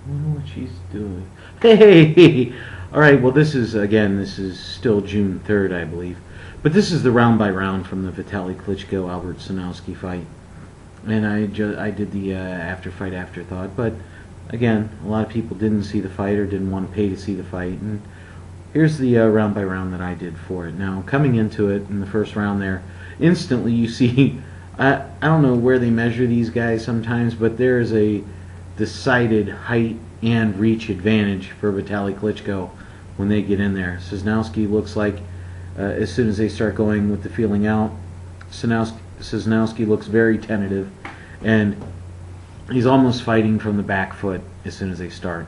I wonder what she's doing. Hey! Alright, well this is still June 3rd, I believe. But this is the round by round from the Vitali Klitschko Albert Sosnowski fight. And I did the after fight afterthought, but again, a lot of people didn't see the fight or didn't want to pay to see the fight. And here's the round by round that I did for it. Now, coming into it in the first round there, instantly you see, I don't know where they measure these guys sometimes, but there's a decided height and reach advantage for Vitali Klitschko when they get in there. Sosnowski looks like, as soon as they start going with the feeling out, Sosnowski looks very tentative, and he's almost fighting from the back foot as soon as they start.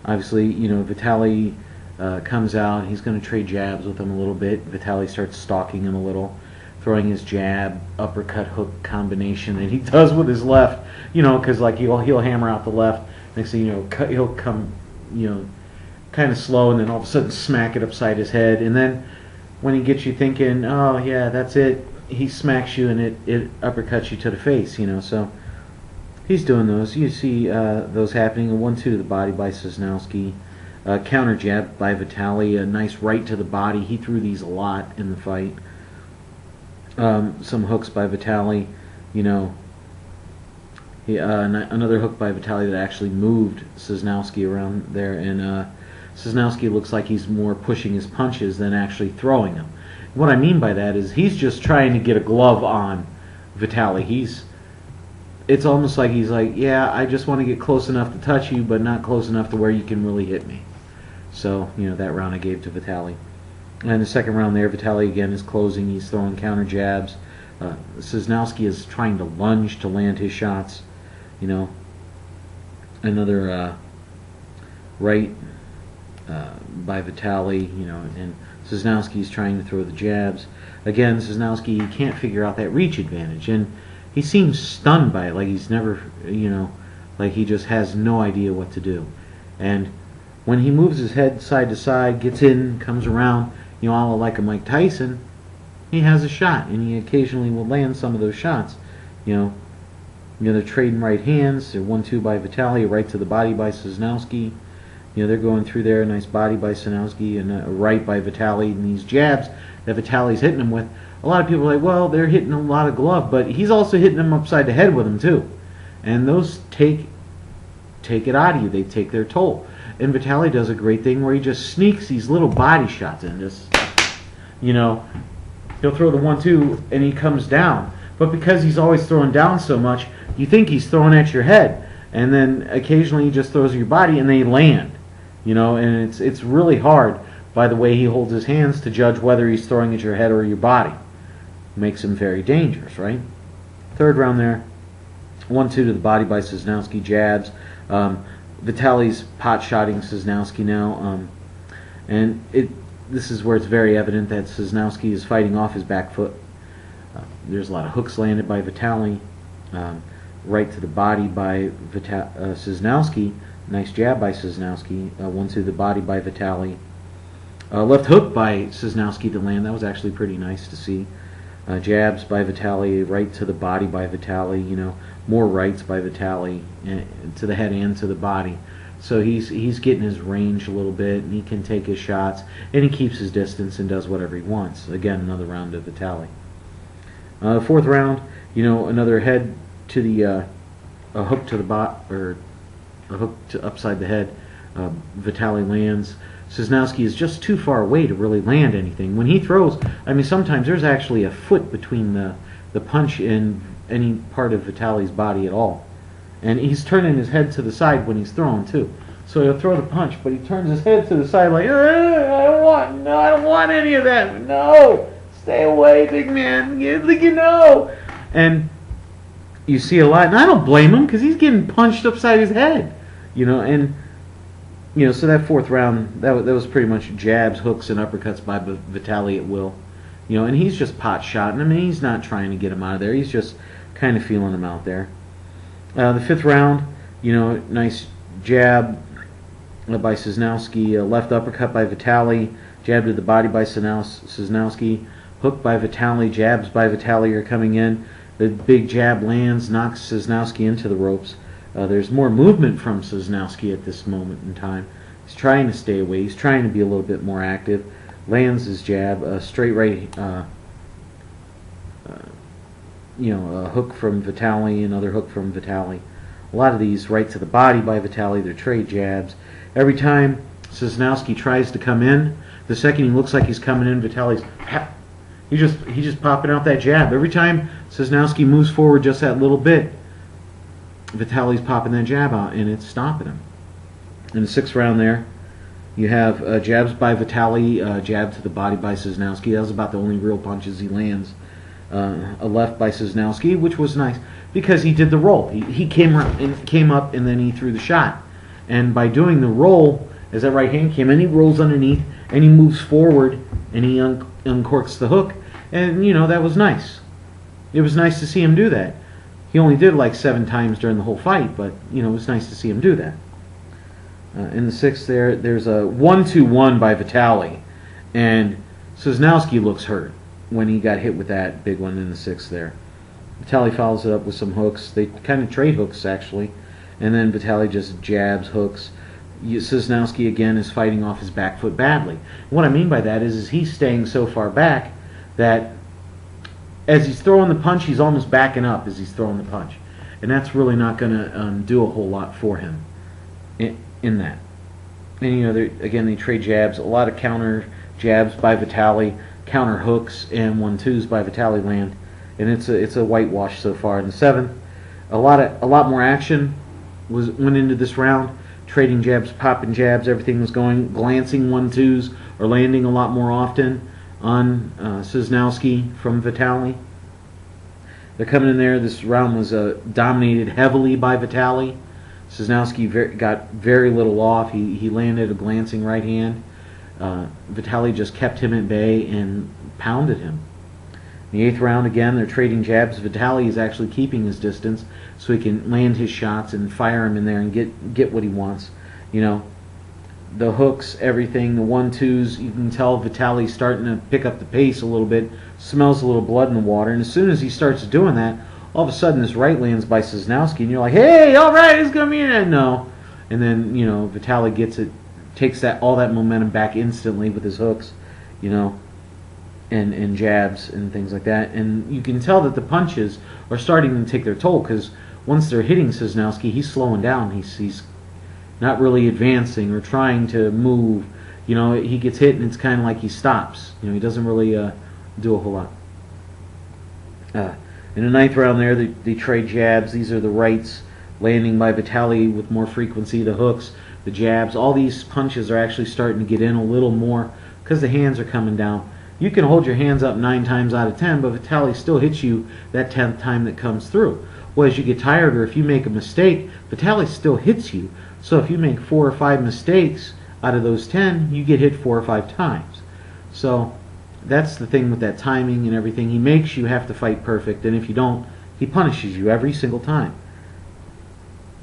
Obviously, Vitali comes out. He's going to trade jabs with him a little bit. Vitali starts stalking him a little, throwing his jab, uppercut, hook combination that he does with his left. Because like he'll hammer out the left. Next thing you know, he'll come, kind of slow, and then all of a sudden smack it upside his head. And then when he gets you thinking, oh yeah, that's it, he smacks you and it uppercuts you to the face. So he's doing those. You see those happening. A 1-2 to the body by Sosnowski. Counter jab by Vitali. A nice right to the body. He threw these a lot in the fight. Some hooks by Vitali. Another hook by Vitali that actually moved Sosnowski around there, and Sosnowski looks like he's more pushing his punches than actually throwing them. What I mean by that is he's just trying to get a glove on Vitali. It's almost like he's like, yeah, I just want to get close enough to touch you, but not close enough to where you can really hit me. So, that round I gave to Vitali. And the second round there, Vitali again is closing. He's throwing counter jabs. Sosnowski is trying to lunge to land his shots. Another right by Vitali, and Sosnowski's trying to throw the jabs. Again, Sosnowski can't figure out that reach advantage, and he seems stunned by it, like he's never, like he just has no idea what to do. And when he moves his head side to side, gets in, comes around, all like a Mike Tyson, he has a shot, and he occasionally will land some of those shots. They're trading right hands. They're 1-2 by Vitali, a right to the body by Sosnowski. They're going through there, a nice body by Sosnowski, and a right by Vitali. And these jabs that Vitali's hitting him with, a lot of people are like, well, they're hitting a lot of glove, but he's also hitting them upside the head with them too. And those take it out of you. They take their toll. And Vitali does a great thing where he just sneaks these little body shots in. Just, he'll throw the 1-2 and he comes down. But because he's always throwing down so much, you think he's throwing at your head. And then occasionally he just throws at your body and they land. And it's really hard by the way he holds his hands to judge whether he's throwing at your head or your body. Makes him very dangerous, right? Third round there, 1-2 to the body by Sosnowski, jabs. Vitali's pot-shotting Sosnowski now. And this is where it's very evident that Sosnowski is fighting off his back foot. There's a lot of hooks landed by Vitali. Right to the body by Sosnowski. Nice jab by Sosnowski. 1-2 to the body by Vitali. Left hook by Sosnowski to land. That was actually pretty nice to see. Jabs by Vitali. Right to the body by Vitali. More rights by Vitali to the head and to the body. So he's getting his range a little bit, and he can take his shots, and he keeps his distance and does whatever he wants. Again, another round of Vitali. Fourth round, another head to the a hook to the or a hook to upside the head. Vitali lands. Sosnowski is just too far away to really land anything. When he throws, sometimes there's actually a foot between the punch and any part of Vitali's body at all. And he's turning his head to the side when he's throwing too. So he'll throw the punch, but he turns his head to the side like, I don't want any of that. No, stay away, big man. And you see a lot, and I don't blame him because he's getting punched upside his head, So that fourth round, that was pretty much jabs, hooks, and uppercuts by Vitali at will, and he's just pot shotting. He's not trying to get him out of there. He's just kind of feeling him out there. The fifth round, nice jab by Sosnowski, left uppercut by Vitali, jab to the body by Sosnowski, hook by Vitali, jabs by Vitali are coming in. The big jab lands, knocks Sosnowski into the ropes. There's more movement from Sosnowski at this moment in time. He's trying to stay away. He's trying to be a little bit more active. Lands his jab, a straight right, a hook from Vitali, another hook from Vitali. A lot of these right to the body by Vitali, they're trade jabs. Every time Sosnowski tries to come in, the second he looks like he's coming in, Vitali's he's just popping out that jab. Every time Sosnowski moves forward just that little bit, Vitali's popping that jab out, and it's stopping him. In the 6th round there, you have jabs by Vitali, jab to the body by Sosnowski. That was about the only real punches he lands. A left by Sosnowski, which was nice because he did the roll. He came up and then he threw the shot. And by doing the roll, as that right hand came in, he rolls underneath and he moves forward and he uncorks the hook. And, that was nice. It was nice to see him do that. He only did like 7 times during the whole fight, but, it was nice to see him do that. In the 6th there's a 1-2-1 by Vitali. And Sosnowski looks hurt when he got hit with that big one in the 6th there. Vitali follows it up with some hooks. They kind of trade hooks, actually. And then Vitali just jabs, hooks. Sosnowski, again, is fighting off his back foot badly. What I mean by that is he's staying so far back that as he's throwing the punch, he's almost backing up as he's throwing the punch. And that's really not going to do a whole lot for him in that. And, again, they trade jabs. A lot of counter jabs by Vitali, counter hooks, and 1-2s by Vitali land. And it's a whitewash so far. In the 7th, a lot more action went into this round. Trading jabs, popping jabs, everything was going. Glancing 1-2s or landing a lot more often on Sosnowski from Vitali. They're coming in there. This round was dominated heavily by Vitali. Sosnowski got very little off. He landed a glancing right hand. Vitali just kept him at bay and pounded him. In the 8th round, again, they're trading jabs. Vitali is actually keeping his distance so he can land his shots and fire him in there and get what he wants. The hooks, everything, the 1-2s, you can tell Vitali's starting to pick up the pace a little bit, smells a little blood in the water, and as soon as he starts doing that, all of a sudden this right lands by Sosnowski, and you're like, hey, all right, it's going to be in it. No. And then, Vitali gets it, takes all that momentum back instantly with his hooks, and jabs and things like that. And you can tell that the punches are starting to take their toll because once they're hitting Sosnowski, he's slowing down. He's not really advancing or trying to move. He gets hit and it's kind of like he stops. He doesn't really do a whole lot. In the 9th round there, they trade jabs. These are the rights landing by Vitali with more frequency, the hooks, the jabs. All these punches are actually starting to get in a little more because the hands are coming down. You can hold your hands up 9 times out of 10, but Vitali still hits you that 10th time that comes through. Well, as you get tired or if you make a mistake, Vitali still hits you. So if you make 4 or 5 mistakes out of those 10, you get hit 4 or 5 times. So that's the thing with that timing and everything. He makes you have to fight perfect, and if you don't, he punishes you every single time.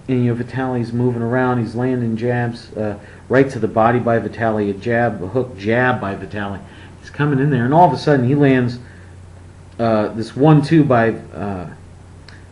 And Vitali's moving around. He's landing jabs right to the body by Vitali, a hook jab by Vitali. He's coming in there, and all of a sudden he lands this 1-2 by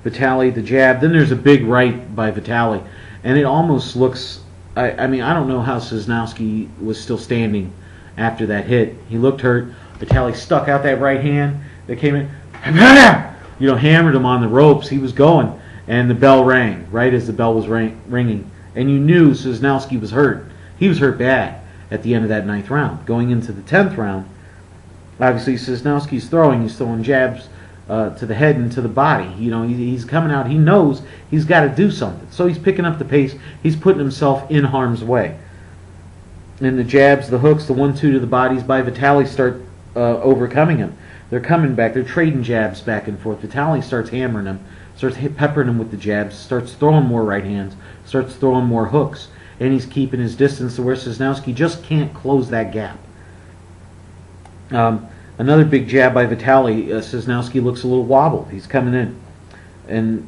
Vitali, the jab. Then there's a big right by Vitali, and it almost looks. I mean, I don't know how Sosnowski was still standing after that hit. He looked hurt. Vitali stuck out that right hand. They came in, hammered him on the ropes. He was going, and the bell rang right as the bell was ringing, and you knew Sosnowski was hurt. He was hurt bad at the end of that 9th round. Going into the 10th round, obviously Sosnowski's throwing. He's throwing jabs to the head and to the body. He's coming out. He knows he's got to do something. So he's picking up the pace. He's putting himself in harm's way. And the jabs, the hooks, the 1-2 to the bodies by Vitali start overcoming him. They're coming back. They're trading jabs back and forth. Vitali starts hammering him, starts peppering him with the jabs, starts throwing more right hands, starts throwing more hooks, and he's keeping his distance to where Sosnowski just can't close that gap. Another big jab by Vitali. Sosnowski looks a little wobbled. He's coming in and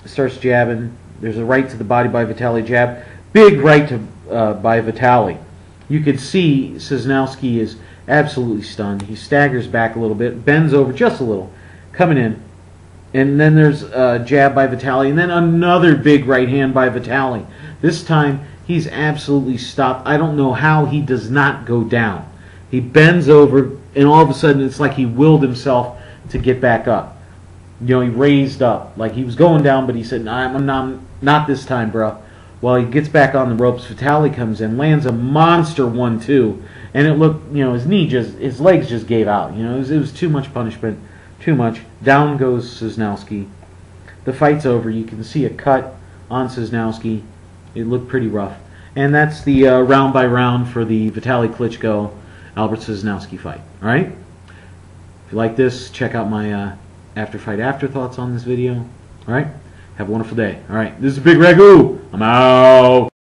starts jabbing. There's a right to the body by Vitali, jab. Big right by Vitali. You could see Sosnowski is absolutely stunned. He staggers back a little bit, bends over just a little, coming in, And then there's a jab by Vitali, and then another big right hand by Vitali. This time, he's absolutely stopped. I don't know how he does not go down. He bends over, and all of a sudden, it's like he willed himself to get back up. You know, he raised up. Like he was going down, but he said, I'm not this time, bro. Well, he gets back on the ropes. Vitali comes in, lands a monster 1-2, and it looked, you know, his legs just gave out. You know, it was too much punishment. Too much. Down goes Sosnowski. The fight's over. You can see a cut on Sosnowski. It looked pretty rough. And that's the round by round for the Vitali Klitschko Albert Sosnowski fight. All right? If you like this, check out my after fight afterthoughts on this video. All right? Have a wonderful day. All right. This is Bigragu. I'm out.